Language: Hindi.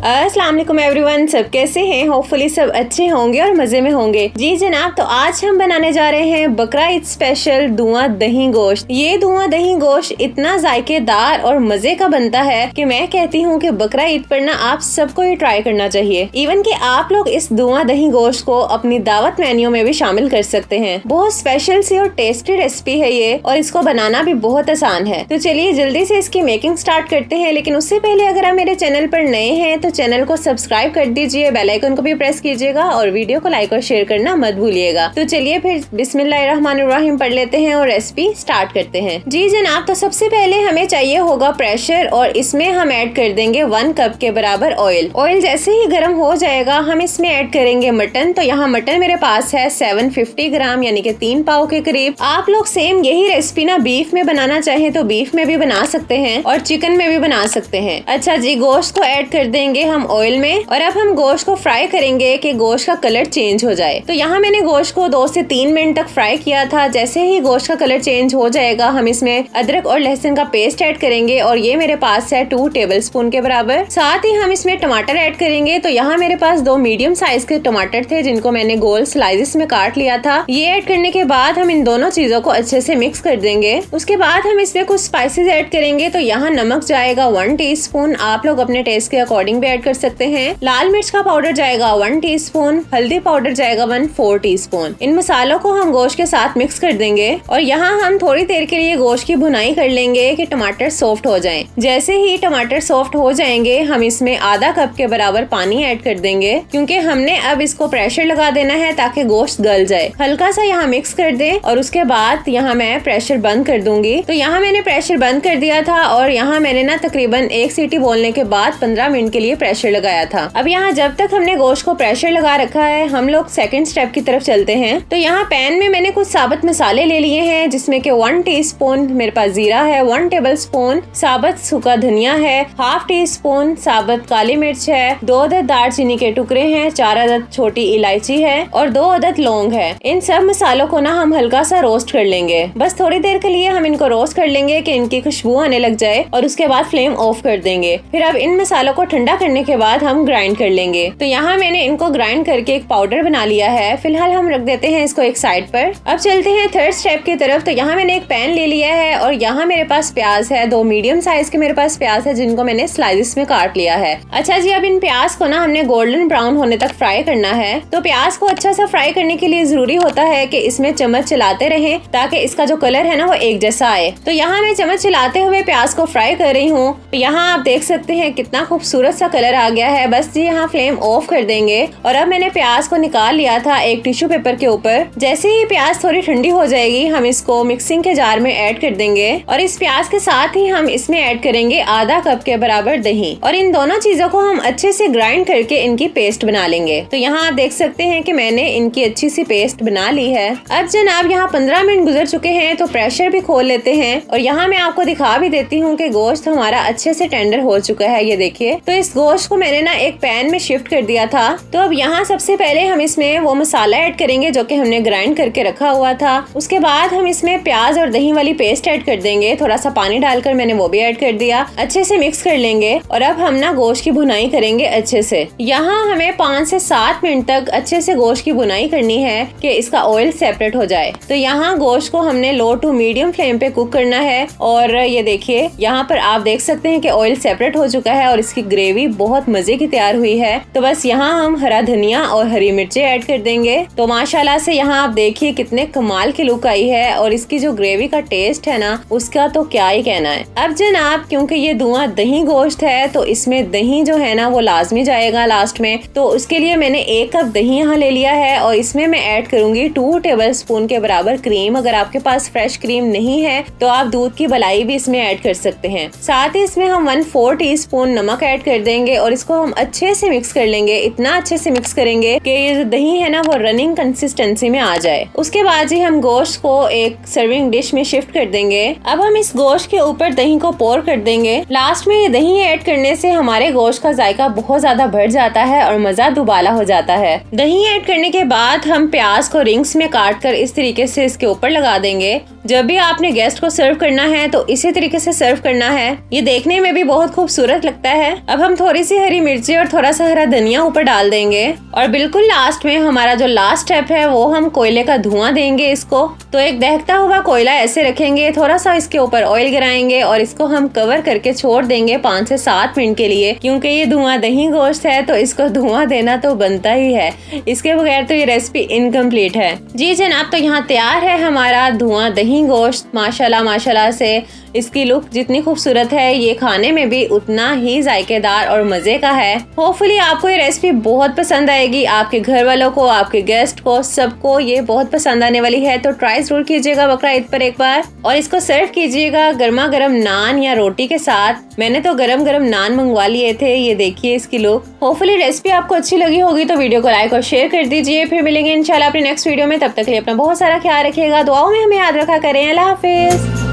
अस्सलाम वालेकुम एवरीवन, सब कैसे हैं? होपफुली सब अच्छे होंगे और मजे में होंगे। जी जनाब, तो आज हम बनाने जा रहे हैं बकरा ईद स्पेशल धुआं दही गोश्त। ये धुआं दही गोश्त इतना जायकेदार और मजे का बनता है कि मैं कहती हूँ कि बकरा ईद पर ना आप सबको ये ट्राई करना चाहिए। इवन कि आप लोग इस धुआं दही गोश्त को अपनी दावत मेन्यू में भी शामिल कर सकते हैं। बहुत स्पेशल सी और टेस्टी रेसिपी है ये, और इसको बनाना भी बहुत आसान है। तो चलिए जल्दी से इसकी मेकिंग स्टार्ट करते हैं। लेकिन उससे पहले अगर आप मेरे चैनल पर नए हैं तो चैनल को सब्सक्राइब कर दीजिए, बेल आइकन को भी प्रेस कीजिएगा और वीडियो को लाइक और शेयर करना मत भूलिएगा। तो चलिए फिर बिस्मिल्लाहिर्रहमानिर्रहीम पढ़ लेते हैं और रेसिपी स्टार्ट करते हैं। जी जनाब, तो सबसे पहले हमें चाहिए होगा प्रेशर, और इसमें हम ऐड कर देंगे 1 कप के बराबर ऑयल। ऑयल जैसे ही गर्म हो जाएगा हम इसमें ऐड करेंगे मटन। तो यहाँ मटन मेरे पास है 750 ग्राम यानी कि 3 पाव के करीब। आप लोग सेम यही रेसिपी ना बीफ में बनाना चाहें तो बीफ में भी बना सकते हैं और चिकन में भी बना सकते हैं। अच्छा जी, गोश्त को ऐड कर देंगे हम ऑयल में, और अब हम गोश्त को फ्राई करेंगे कि गोश्त का कलर चेंज हो जाए। तो यहाँ मैंने गोश्त को 2 से 3 मिनट तक फ्राई किया था। जैसे ही गोश्त का कलर चेंज हो जाएगा हम इसमें अदरक और लहसुन का पेस्ट ऐड करेंगे, और ये मेरे पास है 2 टेबलस्पून के बराबर। साथ ही हम इसमें टमाटर ऐड करेंगे। तो यहाँ मेरे पास 2 मीडियम साइज के टमाटर थे जिनको मैंने गोल स्लाइसेस में काट लिया था। ये ऐड करने के बाद हम इन दोनों चीजों को अच्छे से मिक्स कर देंगे। उसके बाद हम इसमें कुछ स्पाइसेस ऐड करेंगे। तो यहाँ नमक जाएगा 1 टीस्पून, आप लोग अपने टेस्ट के अकॉर्डिंग भी ऐड कर सकते हैं। लाल मिर्च का पाउडर जाएगा 1 टीस्पून, हल्दी पाउडर जाएगा 1/4 टीस्पून। इन मसालों को हम गोश्त के साथ मिक्स कर देंगे, और यहाँ हम थोड़ी देर के लिए गोश्त की भुनाई कर लेंगे कि टमाटर सॉफ्ट हो जाएं। जैसे ही टमाटर सॉफ्ट हो जाएंगे हम इसमें आधा कप के बराबर पानी ऐड कर देंगे, क्योंकि हमने अब इसको प्रेशर लगा देना है ताकि गोश्त गल जाए। हल्का सा यहाँ मिक्स कर दे, और उसके बाद यहाँ मैं प्रेशर बंद कर दूंगी। तो यहाँ मैंने प्रेशर बंद कर दिया था, और यहाँ मैंने ना तकरीबन 1 सीटी बोलने के बाद 15 मिनट के लिए प्रेशर लगाया था। अब यहाँ जब तक हमने गोश्त को प्रेशर लगा रखा है हम लोग सेकंड स्टेप की तरफ चलते हैं। तो यहाँ पैन में मैंने कुछ साबुत मसाले ले लिए हैं, जिसमें कि 1 टीस्पून मेरे पास जीरा है, 1 टेबलस्पून साबुत सूखा धनिया है, ½ टीस्पून साबुत काली मिर्च है, 2 अदद दालचीनी के टुकड़े हैं, 4 अदद छोटी इलायची है और 2 अदद लौंग है। इन सब मसालों को ना हम हल्का सा रोस्ट कर लेंगे। बस थोड़ी देर के लिए हम इनको रोस्ट कर लेंगे कि इनकी खुशबू आने लग जाए, और उसके बाद फ्लेम ऑफ कर देंगे। फिर अब इन मसालों को ठंडा करने के बाद हम ग्राइंड कर लेंगे। तो यहाँ मैंने इनको ग्राइंड करके एक पाउडर बना लिया है। फिलहाल हम रख देते हैं इसको एक साइड पर। अब चलते हैं थर्ड स्टेप की तरफ। तो यहाँ मैंने एक पैन ले लिया है, और यहाँ मेरे पास प्याज है, 2 मीडियम साइज के मेरे पास प्याज है जिनको मैंने स्लाइसेस में काट लिया है। अच्छा जी, अब इन प्याज को ना हमने गोल्डन ब्राउन होने तक फ्राई करना है। तो प्याज को अच्छा सा फ्राई करने के लिए जरूरी होता है कि इसमें चम्मच चलाते रहें ताकि इसका जो कलर है ना वो एक जैसा आए। तो यहाँ मैं चम्मच चलाते हुए प्याज को फ्राई कर रही हूँ। यहाँ आप देख सकते हैं कितना खूबसूरत सा कलर आ गया है। बस जी यहाँ फ्लेम ऑफ कर देंगे, और अब मैंने प्याज को निकाल लिया था एक टिश्यू पेपर के ऊपर। जैसे ही प्याज थोड़ी ठंडी हो जाएगी हम इसको मिक्सिंग के जार में ऐड कर देंगे, और इस प्याज के साथ ही हम इसमें ऐड करेंगे आधा कप के बराबर दही, और इन दोनों चीजों को हम अच्छे से ग्राइंड करके इनकी पेस्ट बना लेंगे। तो यहाँ आप देख सकते हैं कि मैंने इनकी अच्छी सी पेस्ट बना ली है। अब जनाब यहाँ 15 मिनट गुजर चुके हैं, तो प्रेशर भी खोल लेते हैं, और यहाँ मैं आपको दिखा भी देती हूँ कि गोश्त हमारा अच्छे से टेंडर हो चुका है। ये देखिए, तो इस गोश्त को मैंने ना एक पैन में शिफ्ट कर दिया था। तो अब यहाँ सबसे पहले हम इसमें वो मसाला ऐड करेंगे जो कि हमने ग्राइंड करके रखा हुआ था। उसके बाद हम इसमें प्याज और दही वाली पेस्ट ऐड कर देंगे। थोड़ा सा पानी डालकर मैंने वो भी ऐड कर दिया। अच्छे से मिक्स कर लेंगे, और अब हम ना गोश्त की भुनाई करेंगे अच्छे से। यहाँ हमें 5 से 7 मिनट तक अच्छे से गोश्त की भुनाई करनी है कि इसका ऑयल सेपरेट हो जाए। तो यहाँ गोश्त को हमने लो टू मीडियम फ्लेम पे कुक करना है, और ये देखिए यहाँ पर आप देख सकते हैं कि ऑयल सेपरेट हो चुका है और इसकी ग्रेवी बहुत मजे की तैयार हुई है। तो बस यहाँ हम हरा धनिया और हरी मिर्चें ऐड कर देंगे। तो माशाल्लाह से यहाँ आप देखिए कितने कमाल की लुक आई है, और इसकी जो ग्रेवी का टेस्ट है ना उसका तो क्या ही कहना है। अब जनाब क्योंकि ये धुआं दही गोश्त है तो इसमें दही जो है ना वो लाजमी जाएगा लास्ट में। तो उसके लिए मैंने 1 कप दही यहाँ ले लिया है, और इसमें मैं ऐड करूंगी 2 टेबलस्पून के बराबर क्रीम। अगर आपके पास फ्रेश क्रीम नहीं है तो आप दूध की मलाई भी इसमें ऐड कर सकते हैं। साथ ही इसमें हम 1/4 टीस्पून नमक ऐड कर देंगे, और इसको हम अच्छे से मिक्स कर लेंगे। इतना अच्छे से मिक्स करेंगे कि ये जो दही है ना वो रनिंग कंसिस्टेंसी में आ जाए। उसके बाद ही हम गोश्त को एक सर्विंग डिश में शिफ्ट कर देंगे। अब हम इस गोश्त के ऊपर दही को पोर कर देंगे। लास्ट में ये दही ऐड करने से हमारे गोश्त का जायका बहुत ज्यादा बढ़ जाता है और मजा दुबाला हो जाता है। दही ऐड करने के बाद हम प्याज को रिंग्स में काट कर इस तरीके से इसके ऊपर लगा देंगे। जब भी आपने गेस्ट को सर्व करना है तो इसी तरीके से सर्व करना है। ये देखने में भी बहुत खूबसूरत लगता है। अब हम थोड़ी थोड़ी सी हरी मिर्ची और थोड़ा सा हरा धनिया ऊपर डाल देंगे। और बिल्कुल लास्ट में हमारा जो लास्ट स्टेप है वो हम कोयले का धुआं देंगे इसको। तो एक दहकता हुआ कोयला ऐसे रखेंगे, थोड़ा सा इसके ऊपर ऑयल गिराएंगे और इसको हम कवर करके छोड़ देंगे 5 से 7 मिनट के लिए, क्योंकि ये धुआं दही गोश्त है तो इसको धुआं देना तो बनता ही है। इसके बगैर तो ये रेसिपी इनकम्प्लीट है। जी जनाब, तो यहाँ तैयार है हमारा धुआं दही गोश्त। माशाल्लाह माशाल्लाह से इसकी लुक जितनी खूबसूरत है, ये खाने में भी उतना ही जायकेदार और मजे का है। होपफुली आपको ये रेसिपी बहुत पसंद आएगी, आपके घर वालों को, आपके गेस्ट को, सबको ये बहुत पसंद आने वाली है। तो ट्राई जरूर कीजिएगा बकरा ईद पर एक बार, और इसको सर्व कीजिएगा गर्मा गर्म नान या रोटी के साथ। मैंने तो गरम गरम नान मंगवा लिए थे। ये देखिए इसकी लुक। होपफुली रेसिपी आपको अच्छी लगी होगी तो वीडियो को लाइक और शेयर कर दीजिए। फिर मिलेंगे इंशाल्लाह अपने नेक्स्ट वीडियो में। तब तक के लिए अपना बहुत सारा ख्याल रखिएगा, दुआओं में हमें याद रखा करें। अल्लाह हाफिज।